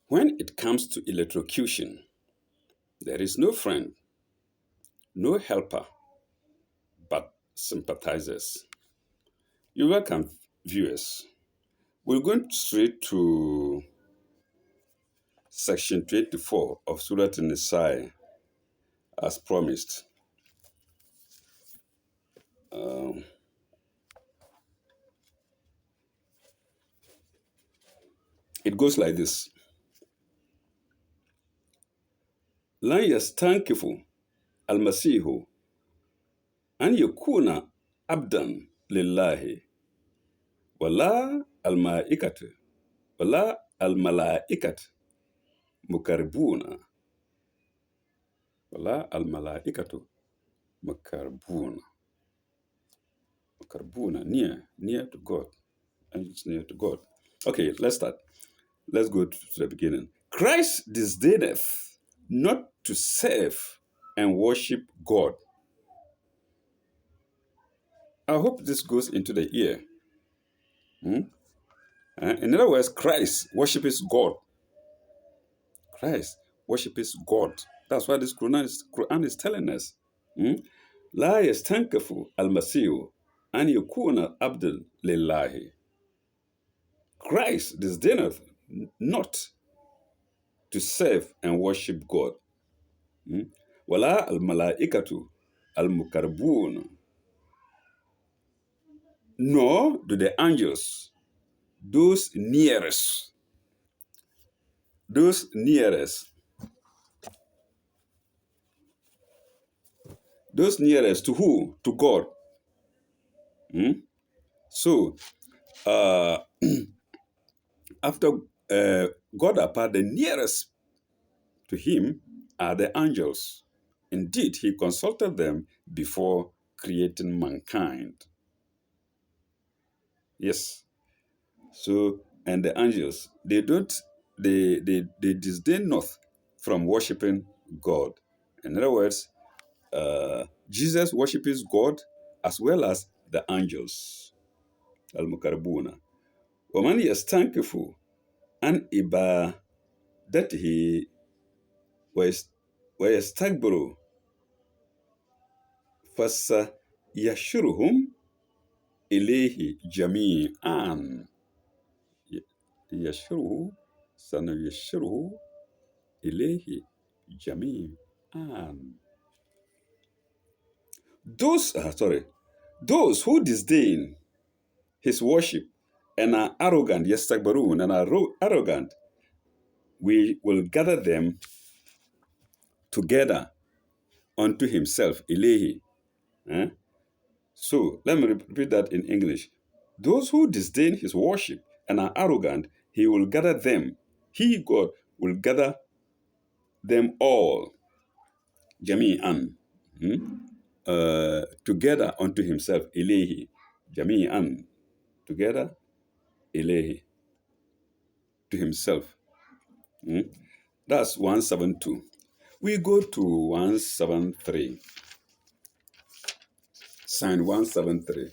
When it comes to electrocution, there is no friend, no helper, but sympathizers. You're welcome, viewers. We're going straight to section 24 of Surah An-Nisa as promised. It goes like this. لن يستنكف المسيح أن يكون عبدا لله ولا الملائكة ولا الملائكة مقربون ولا الملائكة مقربون near to God, and it's near to God. Okay, let's start. Let's go to the beginning. Christ disdaineth not to serve and worship God. I hope this goes into the ear. In other words, Christ worships God. Christ worships God. That's why this Quran is telling us. لا يستنكف المسيح أن يكون عبدا لله. Christ disdaineth not to serve and worship God. ولا الملائكة المقربون. Nor do the angels, those nearest to who? To God. So, after God apart, the nearest to him are the angels. Indeed, he consulted them before creating mankind. Yes. So, and the angels, they disdain not from worshiping God. In other words, Jesus worships God as well as the angels. Al-Mukarabuna. وَمَنْ يَسْتَنْكِفُ عَنْ إِبَادَتِهِ وَيَسْتَكْبِرُ فَسَيَحْشُرُهُمْ إِلَيْهِ جَمِيعًا. سَنَيَحْشُرُهُ إِلَيْهِ جَمِيعًا. Those who disdain his worship and are arrogant, yastakbarun, and are arrogant, we will gather them together unto himself, Ilahi. So, let me repeat that in English. Those who disdain his worship and are arrogant, he will gather them. He, God, will gather them all, Jami'an, together unto himself, Ilahi. Jami'an, together, Ilahi, to himself. That's 172. We go to 173. Sign 173.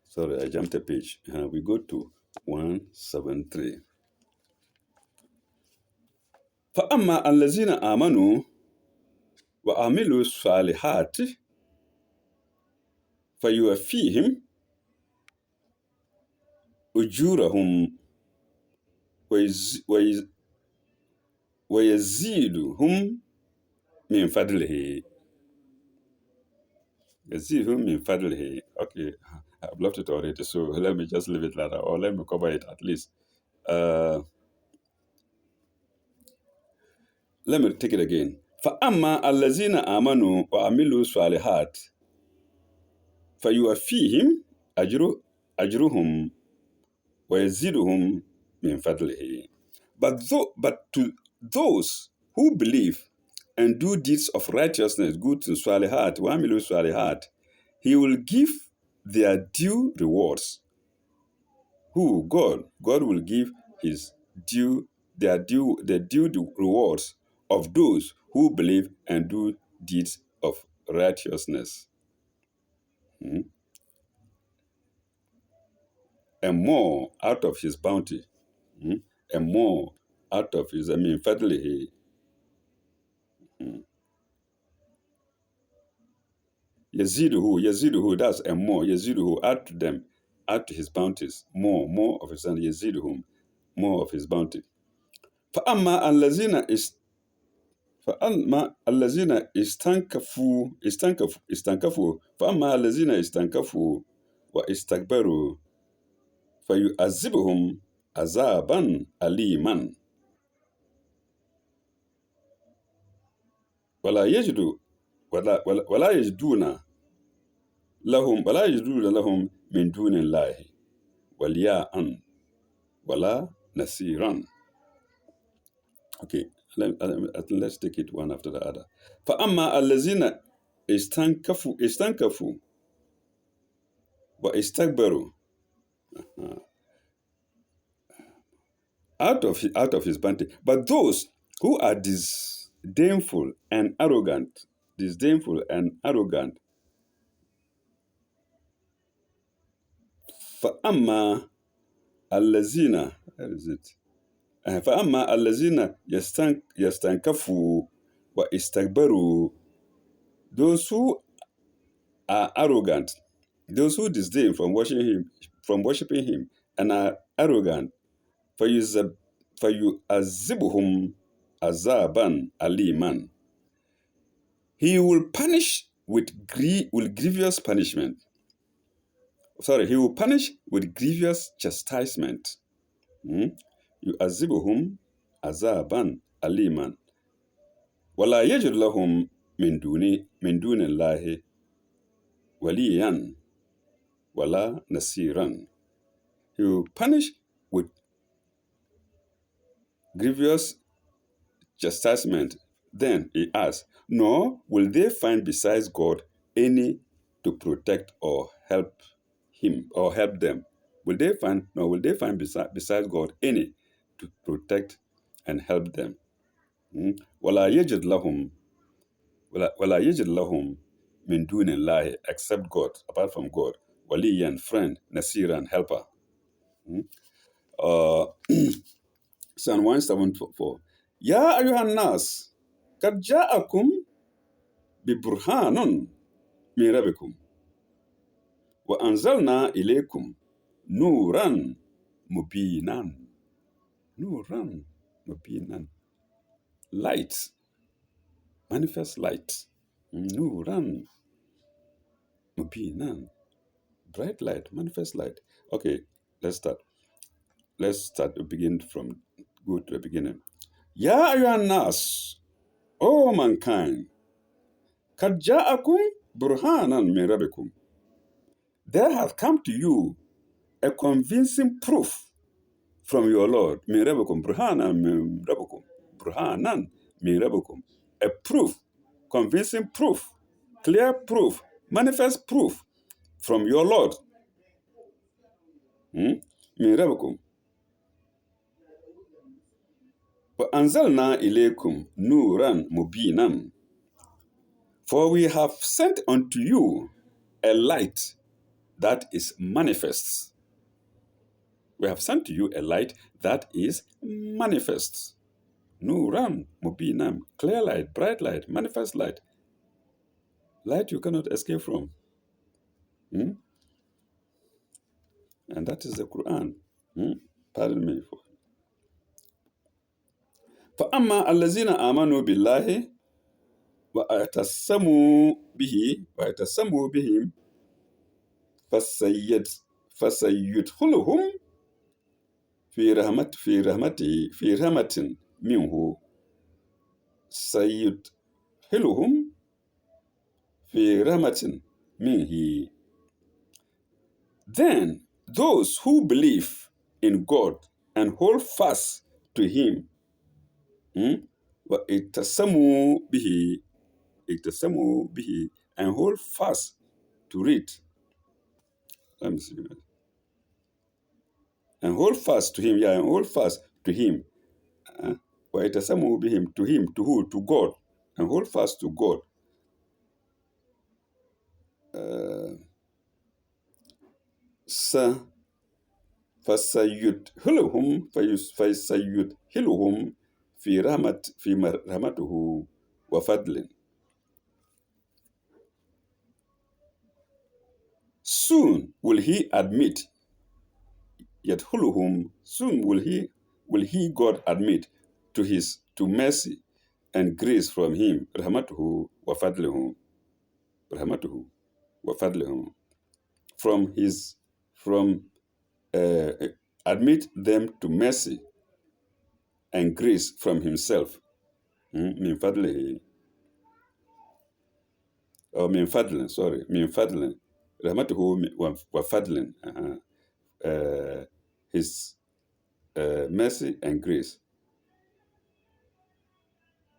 Sorry, I jumped a page. We go to 173. فأما الذين آمنوا وعملوا الصالحات فيوفيهم أجورهم ويزيدهم من فضله. يزيدهم من فضله. Okay, I've left it already, so let me just leave it like that, or let me cover it at least. Let me take it again. فأما الذين آمنوا وعملوا الصالحات فيوفيهم أجرهم ويزيدهم من فضله. But to those who believe and do deeds of righteousness, good and salihat, وعملوا salihat, he will give their due rewards. Who? God. God will give his due the due rewards of those who believe and do deeds of righteousness. Hmm? And more out of his bounty. Hmm? And more out of his, fadlihi. Hmm. Yaziduhu, that's and more. Yaziduhu, add to them, add to his bounties. More of his, and Yaziduhum, more of his bounty. فأما الذين فأما الذين استنكفوا فأما الذين استنكفوا واستكبروا فيعذبهم عذابا أليما ولا يجد ولا يجدون لهم من دون الله وليا ولا نصيرا. Okay, let's take it one after the other. فأما الذين استنكفوا واستكبروا out of his bounty. But those who are disdainful and arrogant, فأما الذين, where is it? فأما الذين يستنكفوا واستكبروا, those who are arrogant, those who disdain from worshiping him and are arrogant, فَيُعَذِّبُهُمْ عَذَابًا أَلِيمًا. He will punish with grievous punishment. He will punish with grievous chastisement. يُعَذِّبُهُمْ عَذَابًا أَلِيمًا وَلَا يَجِدْ لَهُمْ مِنْ دُونِ اللَّهِ وَلِيًّا وَلَا نَصِيرًا. He will punish with grievous chastisement. Then he asks, nor will they find besides God any to protect or help him or help them. Will they find besides God any to protect and help them? وَلَا يَجِدْ لَهُمْ مِنْ دُونِ اللَّهِ, except God, apart from God. وَلِيًّا, friend, نَصِيرًا, helper. Psalm 174. يا أيها الناس قد جاءكم ببرهان من ربكم وأنزلنا إليكم نورا مبينا. نورا مبينا. Light, manifest light. نورا مبينا. Bright light, manifest light. Okay, let's start. Begin from good to the beginning. يا أيها الناس, O mankind, قد جاءكم برهانا من ربكم. There has come to you a convincing proof from your Lord. من ربكم, برهانا من ربكم. برهانا من ربكم. A proof, convincing proof, clear proof, manifest proof from your Lord. من ربكم. وأنزلنا إليكم نورا مبينا. For we have sent unto you a light that is manifest. We have sent to you a light that is manifest. Nuran mubinam, clear light, bright light, manifest light. Light you cannot escape from. And that is the Quran. Pardon me. فأما الذين آمنوا بالله وَاعْتَصَمُوا بِهِمْ فسيدخلهم في رحمة منه. سيدخلهم في رحمة منه. Then those who believe in God and hold fast to Him, وَاعْتَصَمُوا بِهِ, and hold fast to it. Let me see. And hold fast to Him, and hold fast to Him. وَيَتَسَمُّوا بِهِمْ, to him, to who? To God, and hold fast to God. فَسَيُدْخِلُهُمْ في رحمته وفضل. Soon will he admit, يدخلهم, soon will he God admit to mercy and grace from him, رحمته وفضله, رحمته وفضله, from admit them to mercy and grace from himself. من فضله, or من فضل, sorry, من فضل, رحمته وفضل, his mercy and grace.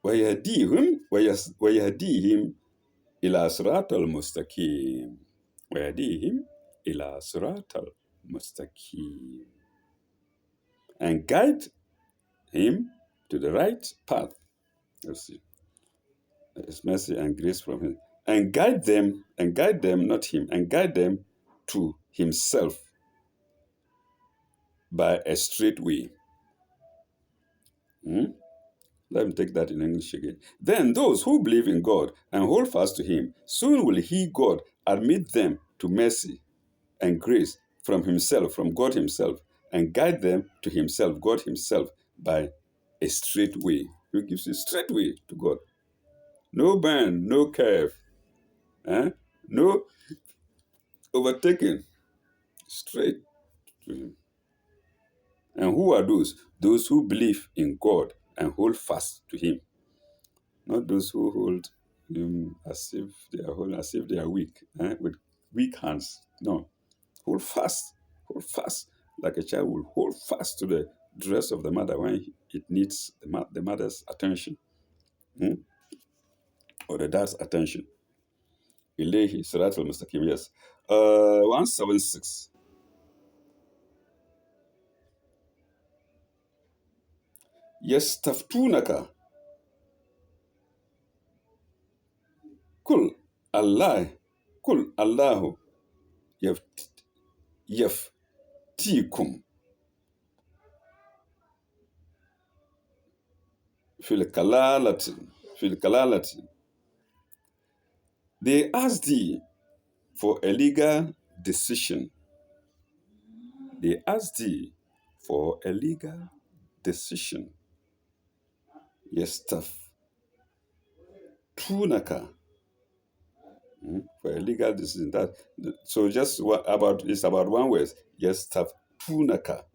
ويهديهم إلى صراط المستقيم. ويهديهم إلى صراط المستقيم. And guide him to the right path. Let's see. His mercy and grace from him. And guide them, not him, and guide them to himself by a straight way. Let me take that in English again. Then those who believe in God and hold fast to him, soon will he, God, admit them to mercy and grace from himself, from God himself, and guide them to himself, God himself, by a straight way. He gives you a straight way to God. No bend, no curve, no overtaking, straight to him. And who are those? Those who believe in God and hold fast to him. Not those who hold him as if they are weak, with weak hands. No. Hold fast, like a child will hold fast to the dress of the mother when it needs the mother's attention, or the dad's attention. Ilahi Sirat al-Mustaqim, yes. 176. يستفتونك قل الله يفتيكم في الكلالة. They ask thee for a legal decision. They ask thee for a legal decision. Yastaftunaka, for a legal decision. So just it's about one word. Yastaftunaka.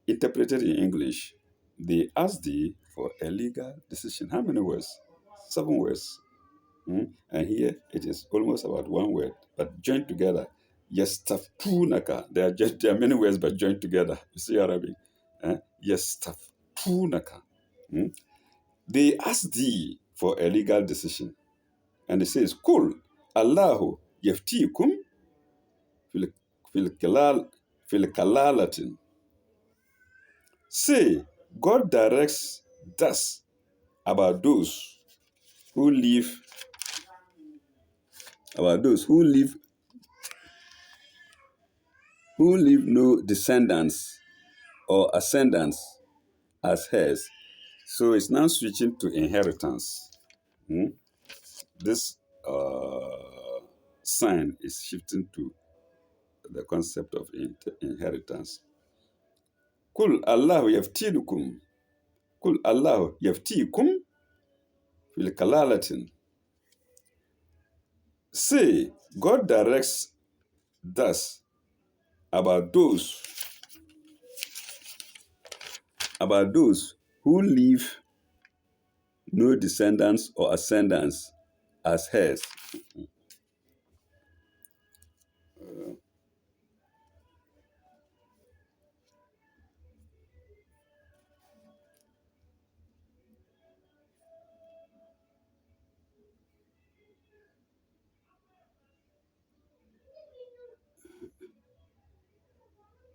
Interpreted in English, they ask thee for a legal decision. How many words? 7 words. And here it is almost about one word, but joined together. Yastaftunaka. There are many words, but joined together. You see Arabic? Yastaftunaka. They ask thee for a legal decision. And it says, Kul Allahu yaftikum fil kalalatin. Say, God directs thus about those who leave no descendants or ascendants as heirs. So it's now switching to inheritance. This sign is shifting to the concept of inheritance. Kul Allahu yaftikum. Kul Allahu yaftikum fil kalalatin. Say, God directs thus about those who leave no descendants or ascendants as heirs.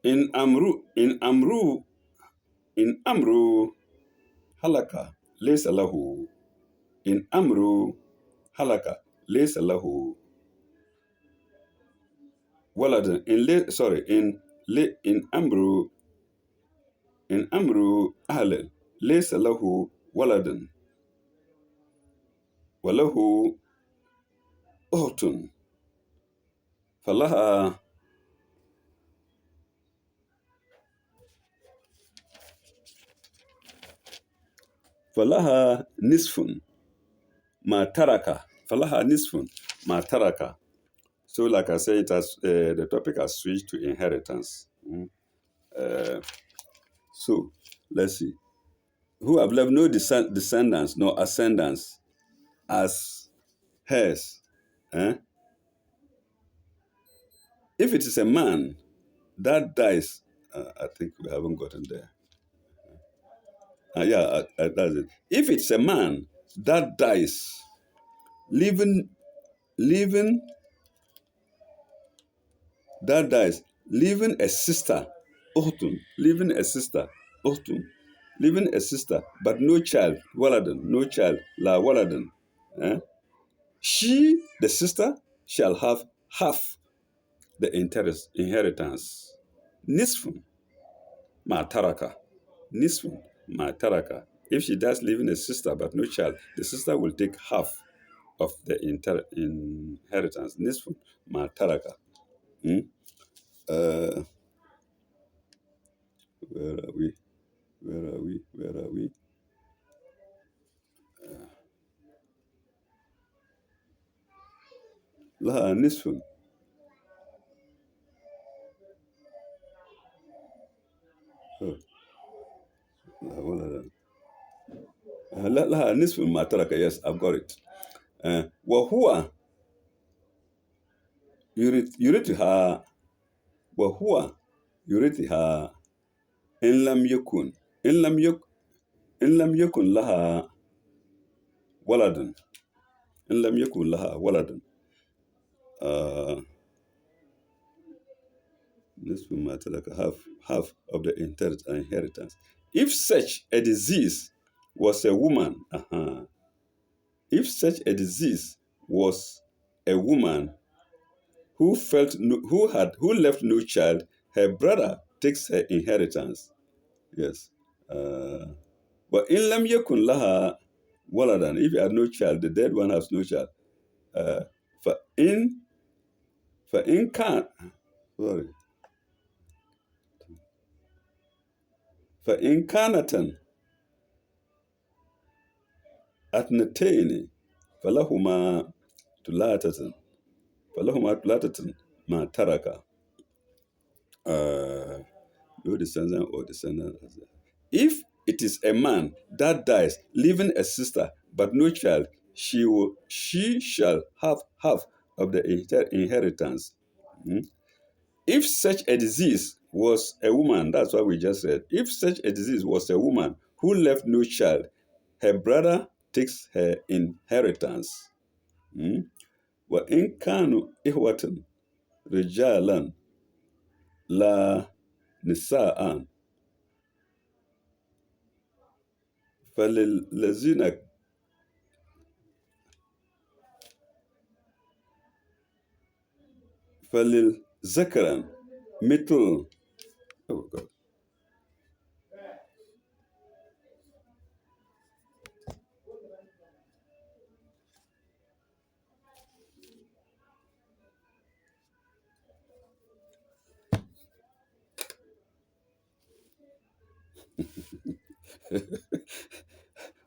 In Amru in amru halaka laysa lahu. In amru halaka laysa lahu waladan. In amru ahlan laysa lahu waladan walahu uhtun falaha nisfun ma taraka. Falaha nisfun ma taraka. So, like I said, the topic has switched to inheritance. So, let's see. Who have left no descendants nor ascendants as heirs. Eh? If it is a man that dies, I think we haven't gotten there. That's it. If it's a man that dies, leaving, leaving, leaving a sister, leaving a sister, but no child, waladan, no child, la waladan. Eh? She, the sister, shall have half the inheritance. Nisfun ma taraka. Nisfun ma taraka. If she dies leaving a sister but no child, the sister will take half of the inheritance. Nisfun ma taraka. Hmm? Where are we? Where are we? Laha nisfun. Oh, laha nisfun ma taraka. Yes, I've got it. وهو يرثها وهو يرثها إن لم يكن إن لم يكن إن لم يكن لها ولد إن لم يكن لها ولد نصف ما ترك half of the inheritance. If such a disease was a woman, if such a disease was a woman who left no child, her brother takes her inheritance. Yes. But in lam yakun laha waladan, if you have no child, the dead one has no child. For in can sorry. For in kanatan atnataini falahuma tulatatan ma taraka. No descendant or descendant. If it is a man that dies, leaving a sister but no child, she shall have half of the inheritance. If such a disease was a woman, that's what we just said. If such a disease was a woman who left no child, her brother takes her inheritance. وإن كانوا إخوة رجالا لا نساء فللذين فللذكر مثل oh God.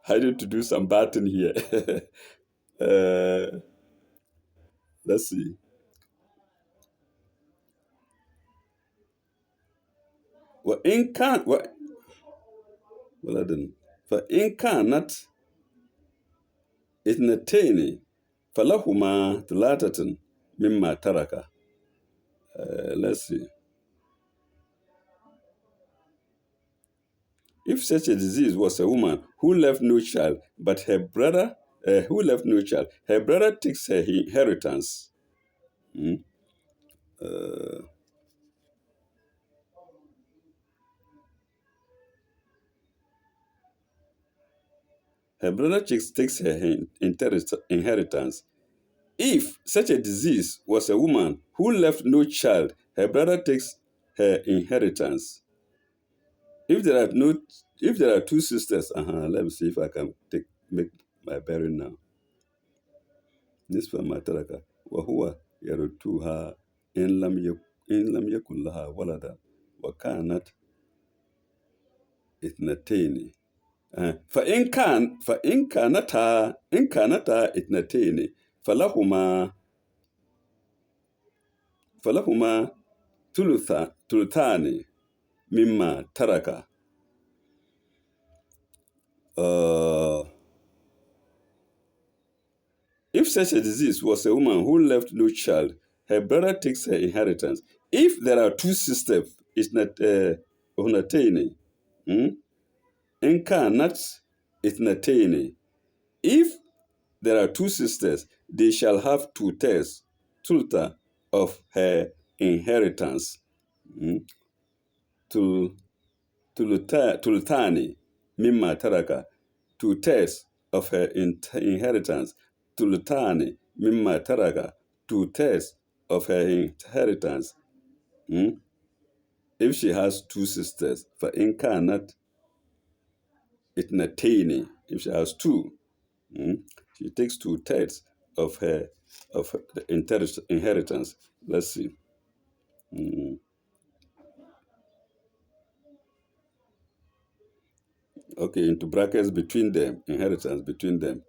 I need to do some batting here. Let's see. وإن كان ولدن فإن كانت اثنتين فلهما ثلاثة مما ترك. Let's see. If such a disease was a woman who left no child, but her brother takes her inheritance. her brother takes her inheritance. If such a disease was a woman who left no child, her brother takes her inheritance. If there are no, if there are two sisters, let me see if I can make my bearing now. نصف ما ترك وهو يرثها إن لم يكن لها ولد وكانت اثنتين. فإن كانتا اثنتين فلهما ثلثان مما ترك. If such a disease was a woman who left no child, her brother takes her inheritance. If there are two sisters, it's not اثنتين. إن كانت اثنتين. If there are two sisters, they shall have two-thirds, thulta, of her inheritance. Tultani, mimma taraka, two-thirds of her inheritance. Tultani, mimma taraka, two-thirds of her inheritance. If she has two sisters, for incarnate itnatini, if she has two, she takes two-thirds of the inheritance. Let's see. Okay, into brackets between them, inheritance between them.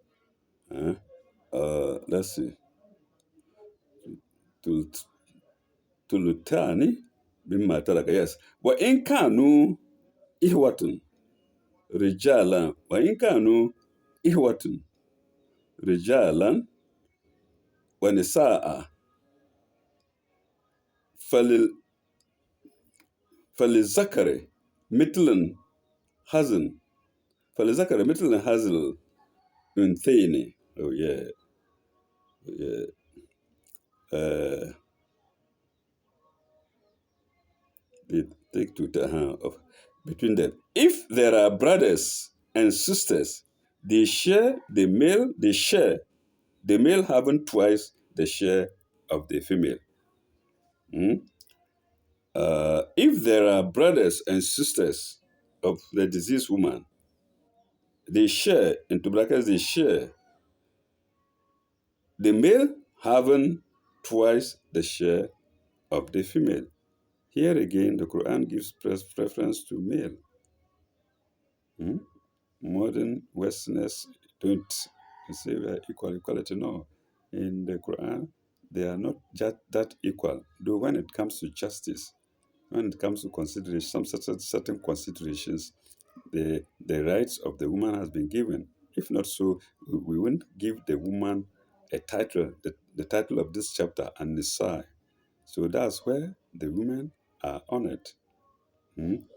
Let's see. Tulutani bimma taraka. Yes. Wa in kanu ihwatun rijalan. Wa in kanu ihwatun rijalan wa nisaa falizakari mitlan hazin. Falizakari mitlan hazil unthini. Oh yeah. Yeah. They take to the of between them. If there are brothers and sisters, they share the male. They share the male having twice the share of the female. If there are brothers and sisters of the deceased woman, they share into brackets. They share the male having twice the share of the female. Here again, the Quran gives preference to male. Modern Westerners don't say we are equality. No. In the Quran, they are not just that equal. Though when it comes to justice, when it comes to consideration, some certain considerations, the rights of the woman has been given. If not so, we won't give the woman a title, the title of this chapter, An-Nisa. So that's where the women are honored. Human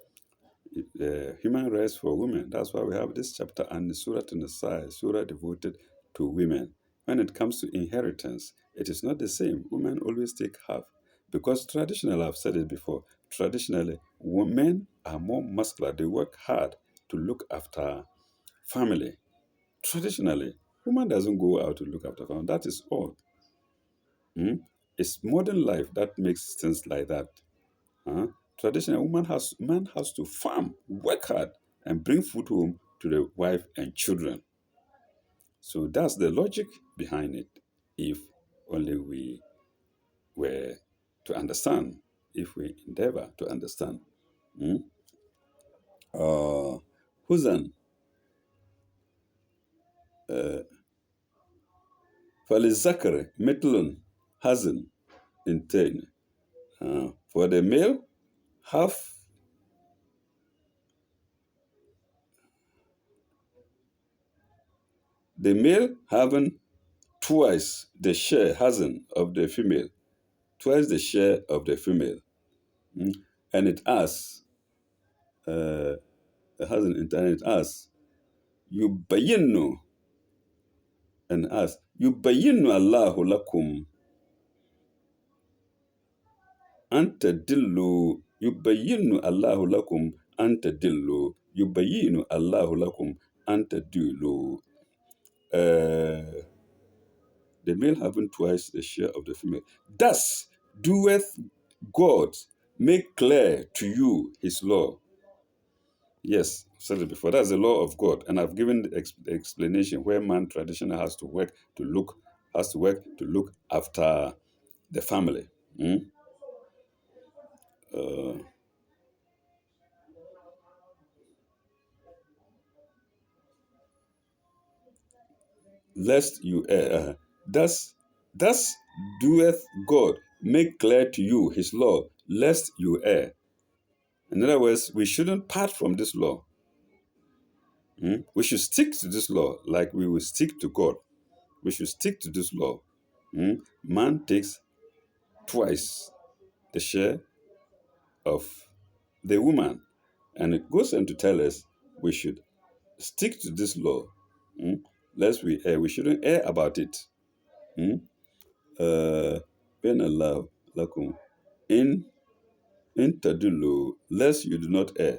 rights for women. That's why we have this chapter and the Surah to Nisa, Surah devoted to women. When it comes to inheritance, it is not the same. Women always take half. Because traditionally, I've said it before, traditionally, women are more muscular. They work hard to look after family. Traditionally, woman doesn't go out to look after family. That is all. It's modern life that makes things like that. Traditional man has to farm, work hard, and bring food home to the wife and children. So that's the logic behind it. If only we were to understand, if we endeavor to understand. Huzan, Falizakare, Metlun, Hazan, in 10. For the male, half. The male having twice the share, Hazan, of the female. Twice the share of the female. And it asks, has an internet asks, yubayinu, and asks, yubayinu Allahu lakum anta dillu, yubayinu Allahu lakum anta dillu, yubayinu Allahu lakum antadulu. Uh, the male having twice the share of the female. Thus doeth God make clear to you his law. Yes, I've said it before. That's the law of God, and I've given the explanation where man traditionally has to work to look after the family. Mm? Uh, Lest you err. Thus doeth God make clear to you his law, lest you err. In other words, we shouldn't part from this law. We should stick to this law like we will stick to God. We should stick to this law. Man takes twice the share of the woman. And it goes on to tell us we should stick to this law. Lest we err. We shouldn't err about it. Mm? Ben Allah lakum. In tadullu, lest you do not err.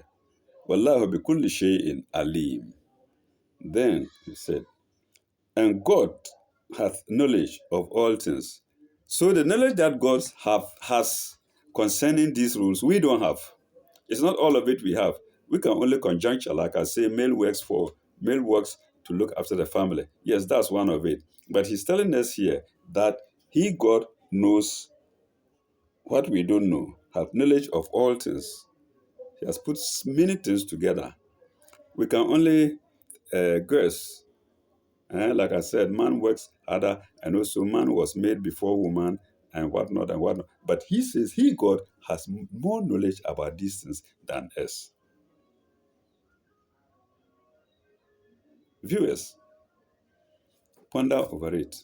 Wallahu bi kulli shay'in alim. Then he said, and God hath knowledge of all things. So the knowledge that God has concerning these rules, we don't have. It's not all of it we have. We can only conjuncture, like I say, male works to look after the family. Yes, that's one of it. But he's telling us here that he, God, knows what we don't know, have knowledge of all things. He has put many things together. We can only guess. Like I said, man works harder, and also man was made before woman, and whatnot and whatnot. But he says he, God, has more knowledge about these things than us. Viewers, ponder over it.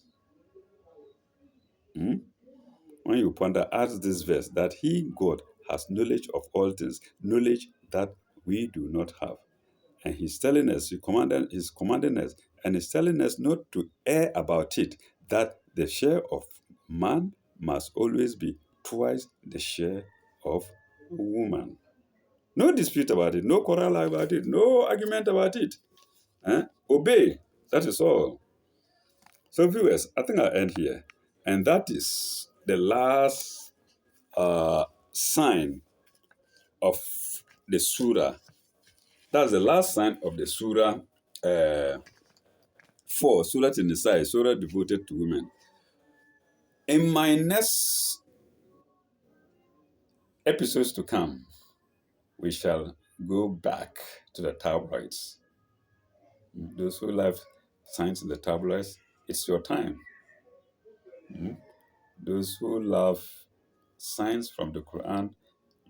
When you ponder, ask this verse that he, God, has knowledge of all things, knowledge that we do not have. And he's telling us, he's commanding us, and he's telling us not to err about it, that the share of man must always be twice the share of woman. No dispute about it, no quarrel about it, no argument about it. Obey, that is all. So viewers, I think I'll end here. And that is the last sign of the surah. That's the last sign of the surah 4, Surah An-Nisa, Surah devoted to women. In my next episodes to come, we shall go back to the tabloids. Those who love signs in the tabloids, it's your time. Those who love signs from the Quran,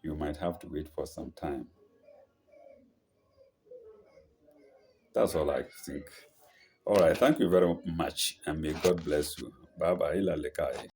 you might have to wait for some time. That's all I think. All right, thank you very much, and may God bless you. Bye bye. Ila lekai.